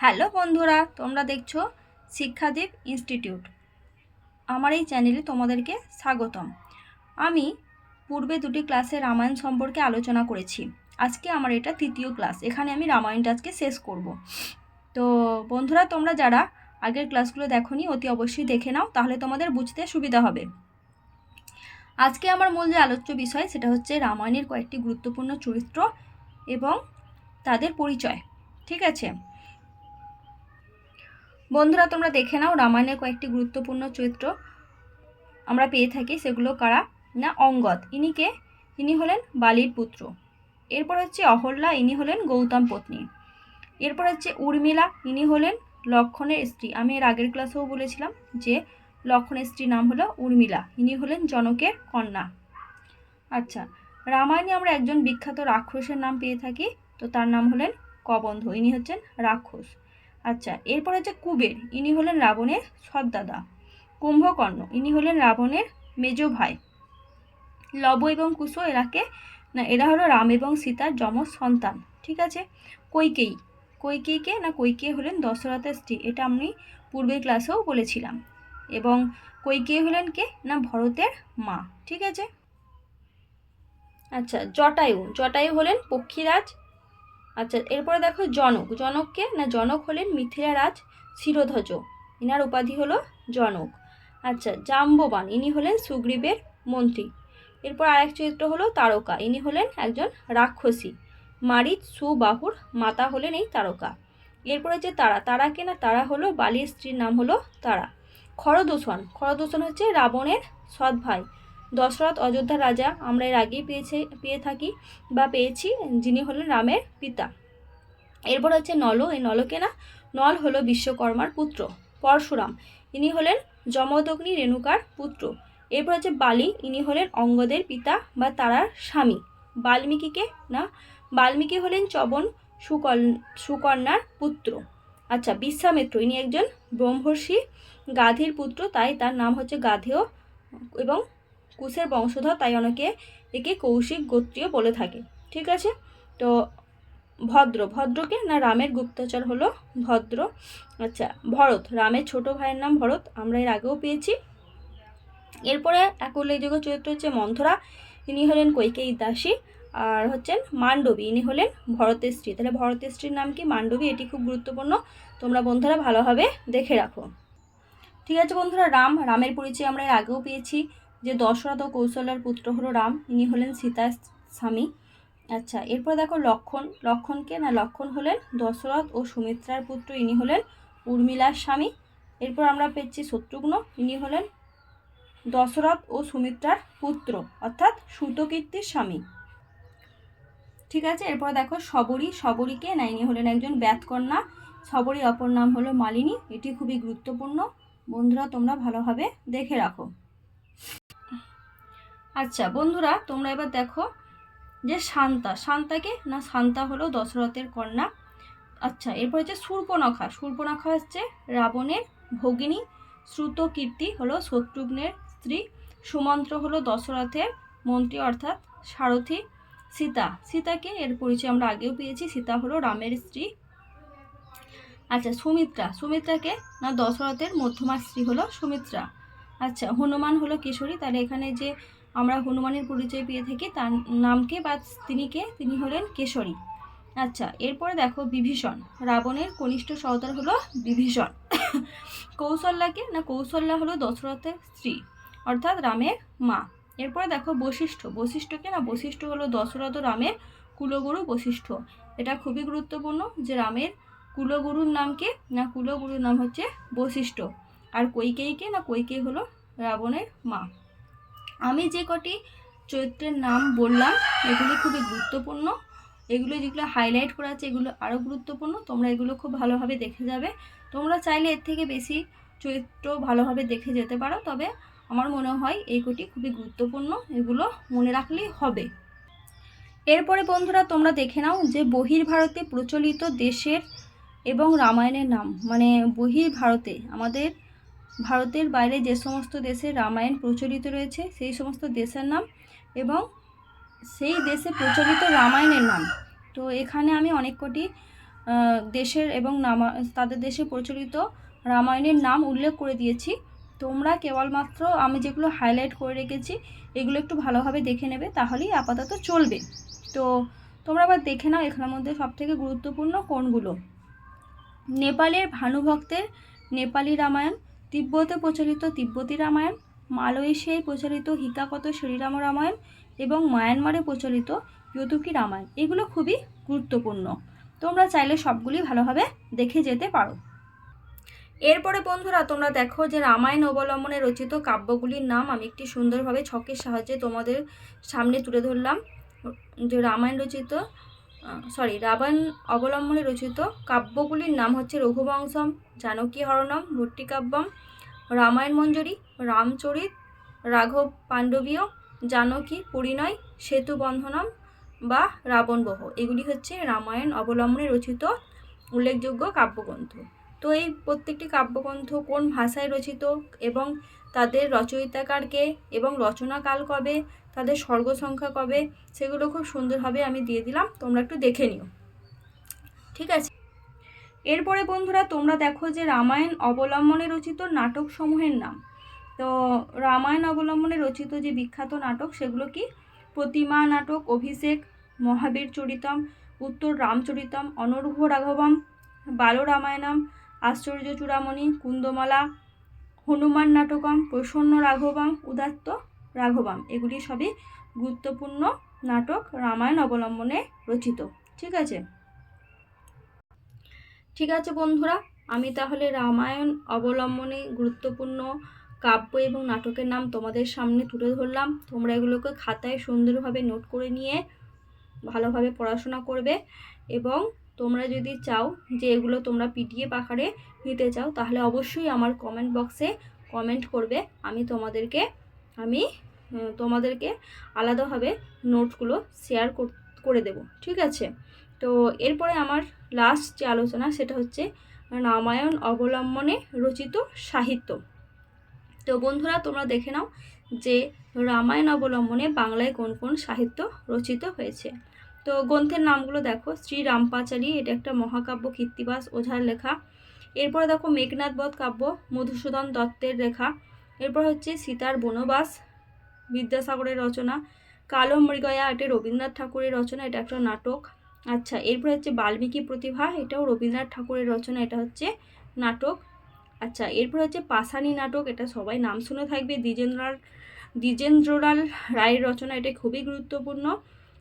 Hello বন্ধুরা, তোমরা দেখছো শিক্ষাদীপ ইনস্টিটিউট। আমার এই চ্যানেলে তোমাদেরকে স্বাগতম। আমি পূর্বে দুটি ক্লাসে রামায়ণ সম্পর্কে আলোচনা করেছি। আজকে আমার এটা তৃতীয় ক্লাস। এখানে আমি রামায়ণটা আজকে শেষ করব। তো বন্ধুরা, তোমরা যারা আগের ক্লাসগুলো দেখোনি অতি অবশ্যই দেখে নাও, তাহলে তোমাদের বুঝতে সুবিধা হবে। আজকে আমার মূল যে আলোচ্য বিষয় সেটা হচ্ছে রামায়ণের কয়েকটি গুরুত্বপূর্ণ চরিত্র এবং তাদের পরিচয়। ঠিক আছে বন্ধুরা, তোমরা দেখে নাও রামায়ণের কয়েকটি গুরুত্বপূর্ণ চরিত্র আমরা পেয়ে থাকি। সেগুলো কারা না, অঙ্গদ, ইনি হলেন বালির পুত্র। এরপর হচ্ছে অহল্যা, ইনি হলেন গৌতম পত্নী। এরপর হচ্ছে উর্মিলা, ইনি হলেন লক্ষণের স্ত্রী। আমি এর আগের ক্লাসেও বলেছিলাম যে লক্ষণের স্ত্রীর নাম হলো উর্মিলা, ইনি হলেন জনকের কন্যা। আচ্ছা, রামায়ণে আমরা একজন বিখ্যাত রাক্ষসের নাম পেয়ে থাকি, তো তার নাম হলেন কবন্ধ, ইনি হচ্ছেন রাক্ষস। আচ্ছা, এরপর হচ্ছে কুবের, ইনি হলেন রাবণের সৎদাদা। কুম্ভকর্ণ, ইনি হলেন রাবণের মেজ ভাই। লব এবং কুশ এরা হলো রাম এবং সীতার যমজ সন্তান। ঠিক আছে। কৈকেয়ী হলেন দশরথের স্ত্রী, এটা আমি পূর্বের ক্লাসেও বলেছিলাম। এবং কৈকেয়ী হলেন কে না, ভরতের মা। ঠিক আছে। আচ্ছা, জটায়ু হলেন পক্ষীরাজ। আচ্ছা, এরপরে দেখো জনককে না, জনক হলেন মিথিলারাজ শিরোধ্বজ, ইনার উপাধি হলো জনক। আচ্ছা, জাম্ববান, ইনি হলেন সুগ্রীবের মন্ত্রী। এরপর আরেক চরিত্র হলো তারকা, ইনি হলেন একজন রাক্ষসী। মারিচ সুবাহুর মাতা হলেন এই তারকা। এরপরে যে তারাকে না, তারা হলো বালির স্ত্রীর নাম হলো তারা। খরদূষণ হচ্ছে রাবণের সৎ ভাই। দশরথ অযোধ্যার রাজা, আমরা এর আগেই পেয়েছি, যিনি হলেন রামের পিতা। এরপর হচ্ছে এই নল হলো বিশ্বকর্মার পুত্র। পরশুরাম, ইনি হলেন যমদগ্নি রেণুকার পুত্র। এরপর হচ্ছে বালি, ইনি হলেন অঙ্গদের পিতা বা তারার স্বামী। বাল্মীকি হলেন চবন সুকন্যার পুত্র। আচ্ছা, বিশ্বামিত্র, ইনি একজন ব্রহ্মর্ষি গাধীর পুত্র, তাই তার নাম হচ্ছে গাধেয়। এবং কুশের বংশধর, তাই অনেকে একে কৌশিক গোত্রীয় বলে থাকে। ঠিক আছে। তো ভদ্রকে না, রামের গুপ্তচর হলো ভদ্র। আচ্ছা, ভরত, রামের ছোট ভাইয়ের নাম ভরত, আমরা এর আগেও পেয়েছি। এরপরে এক উল্লেখযোগ্য চরিত্র হচ্ছে মন্থরা, ইনি হলেন কৈকেয়ীর দাসী। আর হচ্ছেন মান্ডবী, ইনি হলেন ভরতের স্ত্রী। তাহলে ভরতের স্ত্রীর নাম কি, মান্ডবী। এটি খুব গুরুত্বপূর্ণ, তোমরা বন্ধুরা ভালোভাবে দেখে রাখো। ঠিক আছে বন্ধুরা, রামের পরিচয় আমরা এর আগেও পেয়েছি যে দশরথ ও কৌশল্যার পুত্র হলো রাম, ইনি হলেন সীতার স্বামী। আচ্ছা, এরপর দেখো লক্ষণ হলেন দশরথ ও সুমিত্রার পুত্র, ইনি হলেন উর্মিলার স্বামী। এরপর আমরা পেয়েছি শত্রুঘ্ন, ইনি হলেন দশরথ ও সুমিত্রার পুত্র, অর্থাৎ সুতকীর্তির স্বামী। ঠিক আছে। এরপর দেখো শবরীকে না, ইনি হলেন একজন ব্যাতকন্যা। শবরীর অপর নাম হলো মালিনী, এটি খুবই গুরুত্বপূর্ণ, বন্ধুরা তোমরা ভালোভাবে দেখে রাখো। আচ্ছা বন্ধুরা, তোমরা এবার দেখো যে শান্তা হলো দশরথের কন্যা। আচ্ছা, এরপর হচ্ছে শূর্পণখা হচ্ছে রাবণের ভগিনী। শ্রুতকীর্তি হলো শত্রুঘ্নের স্ত্রী। সুমন্ত্র হলো দশরথের মন্ত্রী অর্থাৎ সারথী। সীতাকে এর পরিচয় আমরা আগেও পেয়েছি, সীতা হলো রামের স্ত্রী। আচ্ছা, সুমিত্রাকে না, দশরথের মধ্যমা স্ত্রী হলো সুমিত্রা। আচ্ছা, হনুমান হলো কেশরী, তাহলে এখানে যে আমরা হনুমানের পরিচয় পেয়ে থাকি তার নামকে বা তিনি হলেন কেশরী। আচ্ছা, এরপরে দেখো বিভীষণ, রাবণের কনিষ্ঠ সহোদর হলো বিভীষণ। কৌশল্যা হলো দশরথের স্ত্রী অর্থাৎ রামের মা। এরপরে দেখো বশিষ্ঠ হলো দশরথ ও রামের কুলগুরু বশিষ্ঠ। এটা খুবই গুরুত্বপূর্ণ যে রামের কুলগুরুর নাম হচ্ছে বশিষ্ঠ। আর কৈকেয়ী হলো রাবণের মা। আমি যে কটি চরিত্রের নাম বললাম এগুলি খুবই গুরুত্বপূর্ণ, এগুলো যেগুলো হাইলাইট করা আছে এগুলো আরও গুরুত্বপূর্ণ, তোমরা এগুলো খুব ভালোভাবে দেখে যাবে। তোমরা চাইলে এর থেকে বেশি চরিত্র ভালোভাবে দেখে যেতে পারো, তবে আমার মনে হয় এই কটি খুবই গুরুত্বপূর্ণ, এগুলো মনে রাখলেই হবে। এরপরে বন্ধুরা তোমরা দেখে নাও যে বহির্ভারতে প্রচলিত দেশের এবং রামায়ণের নাম, মানে বহির্ভারতে আমাদের ভারতের বাইরে যে সমস্ত দেশে রামায়ণ প্রচলিত রয়েছে সেই সমস্ত দেশের নাম এবং সেই দেশে প্রচলিত রামায়ণের নাম। তো এখানে আমি অনেক কটি দেশের এবং তাদের দেশে প্রচলিত রামায়ণের নাম উল্লেখ করে দিয়েছি। তোমরা কেবলমাত্র আমি যেগুলো হাইলাইট করে রেখেছি এগুলো একটু ভালোভাবে দেখে নেবে, তাহলেই আপাতত চলবে। তো তোমরা আবার দেখে নাও এখানের মধ্যে সবথেকে গুরুত্বপূর্ণ কোনগুলো। নেপালের ভানুভক্তের নেপালি রামায়ণ, তিব্বতে প্রচলিত তিব্বতী রামায়ণ, মালয়েশিয়ায় প্রচলিত হিকাকত শ্রীরাম রামায়ণ এবং মায়ানমারে প্রচলিত ইয়তুকি রামায়ণ। এগুলো খুবই গুরুত্বপূর্ণ, তোমরা চাইলে সবগুলি ভালোভাবে দেখে যেতে পারো। এরপরে বন্ধুরা তোমরা দেখো যে রামায়ণ অবলম্বনে রচিত কাব্যগুলির নাম আমি একটি সুন্দরভাবে ছকের সাহায্যে তোমাদের সামনে তুলে ধরলাম। যে রামায়ণ অবলম্বনে রচিত কাব্যগুলির নাম হচ্ছে রঘুবংশম, জানকী হরণম, ভট্টিকাব্যম, রামায়ণ মঞ্জরি, রামচরিত, রাঘব পাণ্ডবীয়, জানকী পরিণয়, সেতু বন্ধনম বা রাবণবহ। এগুলি হচ্ছে রামায়ণ অবলম্বনে রচিত উল্লেখযোগ্য কাব্যগ্রন্থ। তো এই প্রত্যেকটি কাব্যগ্রন্থ কোন ভাষায় রচিত এবং তাদের রচয়িতাকারকে এবং রচনাকাল কবে, তাদের সর্গ সংখ্যা কবে, সেগুলো খুব সুন্দরভাবে আমি দিয়ে দিলাম, তোমরা একটু দেখে নিও, ঠিক আছে। এরপরে বন্ধুরা তোমরা দেখো যে রামায়ণ অবলম্বনে রচিত নাটকসমূহের নাম। তো রামায়ণ অবলম্বনে রচিত যে বিখ্যাত নাটক সেগুলো কি? প্রতিমা নাটক, অভিষেক, মহাবীর চরিতম, উত্তর রামচরিতম, অনর্ঘ রাঘবম, বাল রামায়ণম, আশ্চর্য চূড়ামণি, কুন্দমালা, হনুমান নাটকম, প্রসন্ন রাঘবম, উদাত্ত রাঘবম। এগুলি সবই গুরুত্বপূর্ণ নাটক রামায়ণ অবলম্বনে রচিত, ঠিক আছে। ঠিক আছে বন্ধুরা, আমি তাহলে রামায়ণ অবলম্বনে গুরুত্বপূর্ণ কাব্য এবং নাটকের নাম তোমাদের সামনে তুলে ধরলাম। তোমরা এগুলোকে খাতায় সুন্দরভাবে নোট করে নিয়ে ভালোভাবে পড়াশোনা করবে, এবং তোমরা যদি চাও যে এগুলো তোমরা পিডিএফ আকারে নিতে চাও তাহলে অবশ্যই আমার কমেন্ট বক্সে কমেন্ট করবে, আমি তোমাদেরকে আলাদাভাবে নোটগুলো শেয়ার করে দেব, ঠিক আছে। তো এরপরে আমার লাস্ট যে আলোচনা সেটা হচ্ছে রামায়ণ অবলম্বনে রচিত সাহিত্য। তো বন্ধুরা তোমরা দেখে নাও যে রামায়ণ অবলম্বনে বাংলায় কোন কোন সাহিত্য রচিত হয়েছে। তো গ্রন্থের নামগুলো দেখো, শ্রী রামপাঁচালী, এটা একটা মহাকাব্য, কীর্তিবাস ওঝার লেখা। এরপরে দেখো মেঘনাদ বধ কাব্য, মধুসূদন দত্তের লেখা। এরপর হচ্ছে সীতার বনবাস, বিদ্যাসাগরের রচনা। কালো মৃগয়া, এটা রবীন্দ্রনাথ ঠাকুরের রচনা, এটা একটা নাটক। আচ্ছা, এরপরে হচ্ছে বাল্মীকি প্রতিভা, এটাও রবীন্দ্রনাথ ঠাকুরের রচনা, এটা হচ্ছে নাটক। আচ্ছা, এরপর হচ্ছে পাষাণী নাটক, এটা সবাই নাম শুনে থাকবে, দ্বিজেন্দ্রলাল রায়ের রচনা, এটা খুবই গুরুত্বপূর্ণ।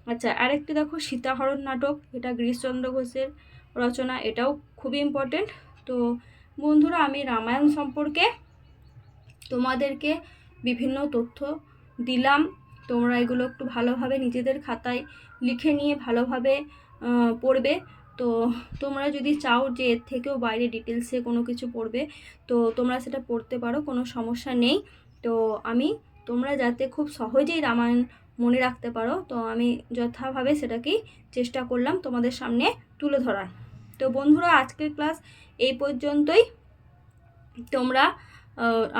আচ্ছা, আরেকটি দেখো সীতাহরণ নাটক, এটা গিরিশচন্দ্র ঘোষের রচনা, এটাও খুবই ইম্পর্টেন্ট। তো বন্ধুরা আমি রামায়ণ সম্পর্কে তোমাদেরকে বিভিন্ন তথ্য দিলাম, তোমরা এগুলো একটু ভালোভাবে নিজেদের খাতায় লিখে নিয়ে ভালোভাবে পড়বে। তো তোমরা যদি চাও যে এর থেকেও বাইরে ডিটেলসে কোনো কিছু পড়বে তো তোমরা সেটা পড়তে পারো, কোনো সমস্যা নেই। তো তোমরা যাতে খুব সহজেই রামায়ণ মনে রাখতে পারো, তো আমি যথাভাবে সেটাকেই চেষ্টা করলাম তোমাদের সামনে তুলে ধরার। তো বন্ধুরা আজকের ক্লাস এই পর্যন্তই।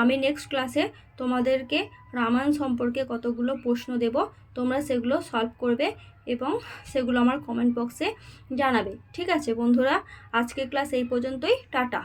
আমি নেক্সট ক্লাসে তোমাদেরকে রামায়ণ সম্পর্কে কতগুলো প্রশ্ন দেব, তোমরা সেগুলো সলভ করবে এবং সেগুলো আমার কমেন্ট বক্সে জানাবে, ঠিক আছে বন্ধুরা। আজকের ক্লাস এই পর্যন্তই, টাটা।